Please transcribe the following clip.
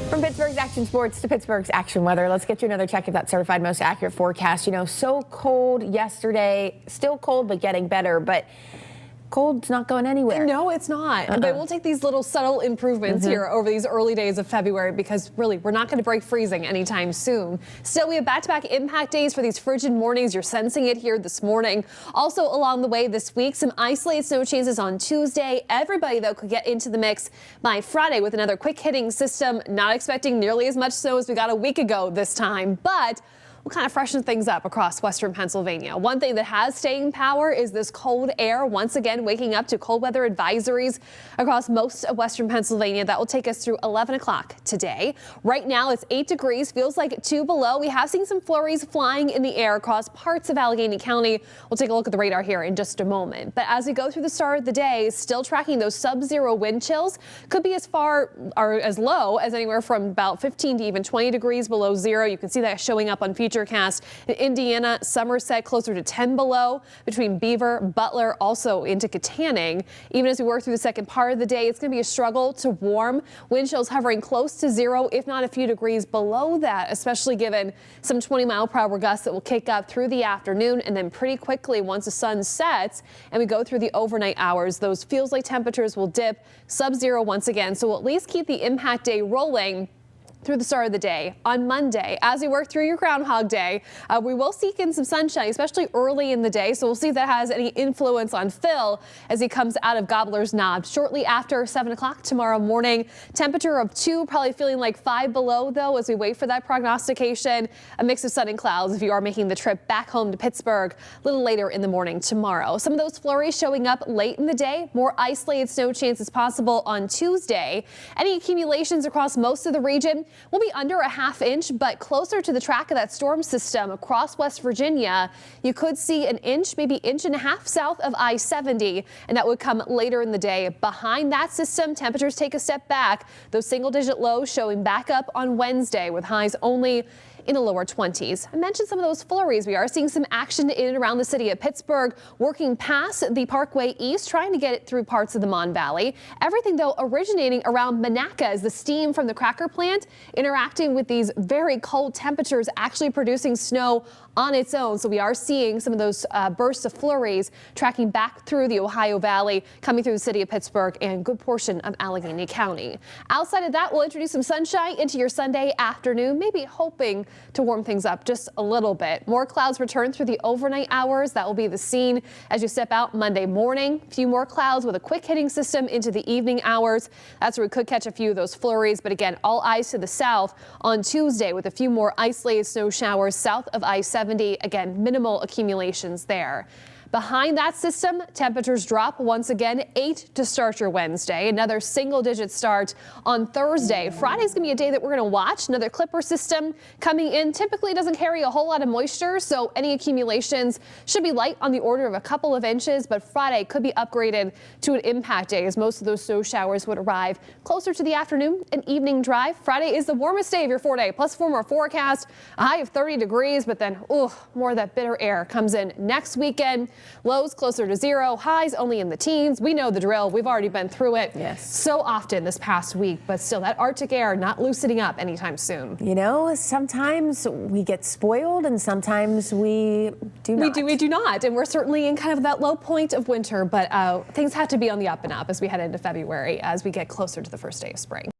From Pittsburgh's Action Sports to Pittsburgh's Action Weather, let's get you another check of that certified most accurate forecast. You know, so cold yesterday, still cold, but getting better. But cold's not going anywhere. No, it's not. But we'll take these little subtle improvements here over these early days of February because really we're not going to break freezing anytime soon. Still, we have back-to-back impact days for these frigid mornings. You're sensing it here this morning. Also along the way this week, some isolated snow chances on Tuesday. Everybody, though, could get into the mix by Friday with another quick hitting system. Not expecting nearly as much snow as we got a week ago this time, but we'll kind of freshen things up across western Pennsylvania. One thing that has staying power is this cold air, once again waking up to cold weather advisories across most of western Pennsylvania. That will take us through 11 o'clock today. Right now it's 8 degrees, feels like 2 below. We have seen some flurries flying in the air across parts of Allegheny County. We'll take a look at the radar here in just a moment. But as we go through the start of the day, still tracking those sub-zero wind chills. Could be as far or as low as anywhere from about 15 to even 20 degrees below zero. You can see that showing up on future cast in Indiana, Somerset closer to 10 below, between Beaver, Butler, also into Katanning. Even as we work through the second part of the day, it's going to be a struggle to warm. Wind chills hovering close to zero, if not a few degrees below that, especially given some 20-mile-per-hour gusts that will kick up through the afternoon. And then pretty quickly, once the sun sets and we go through the overnight hours, those feels like temperatures will dip sub-zero once again. So we'll at least keep the impact day rolling through the start of the day. On Monday, as we work through your Groundhog Day, we will seek in some sunshine, especially early in the day. So we'll see if that has any influence on Phil as he comes out of Gobbler's Knob. Shortly after 7 o'clock tomorrow morning, temperature of 2, probably feeling like 5 below, though, as we wait for that prognostication. A mix of sun and clouds if you are making the trip back home to Pittsburgh a little later in the morning tomorrow. Some of those flurries showing up late in the day. More isolated snow chances possible on Tuesday. Any accumulations across most of the region will be under a ½ inch, but closer to the track of that storm system across West Virginia. You could see an inch, maybe 1.5 inches south of I-70, and that would come later in the day. Behind that system, temperatures take a step back. Those single-digit lows showing back up on Wednesday with highs only in the lower 20s. I mentioned some of those flurries. We are seeing some action in and around the city of Pittsburgh, working past the Parkway East, trying to get it through parts of the Mon Valley. Everything, though, originating around Monaca as the steam from the cracker plant interacting with these very cold temperatures, actually producing snow on its own. So we are seeing some of those bursts of flurries tracking back through the Ohio Valley, coming through the city of Pittsburgh and a good portion of Allegheny County. Outside of that, we'll introduce some sunshine into your Sunday afternoon, maybe hoping to warm things up just a little bit. More clouds return through the overnight hours. That will be the scene as you step out Monday morning. A few more clouds with a quick hitting system into the evening hours. That's where we could catch a few of those flurries. But again, all eyes to the south on Tuesday with a few more isolated snow showers south of I-70. Again, minimal accumulations there. Behind that system, temperatures drop once again, 8 to start your Wednesday. Another single-digit start on Thursday. Friday's going to be a day that we're going to watch. Another clipper system coming in. Typically doesn't carry a whole lot of moisture, so any accumulations should be light on the order of a couple of inches. But Friday could be upgraded to an impact day as most of those snow showers would arrive closer to the afternoon and evening drive. Friday is the warmest day of your 4-day plus 4 more forecast. A high of 30 degrees, but then more of that bitter air comes in next weekend. Lows closer to zero, highs only in the teens. We know the drill. We've already been through it so often this past week, but still that Arctic air not loosening up anytime soon. You know, sometimes we get spoiled and sometimes we do not. We do not. And we're certainly in kind of that low point of winter, but things have to be on the up and up as we head into February as we get closer to the first day of spring.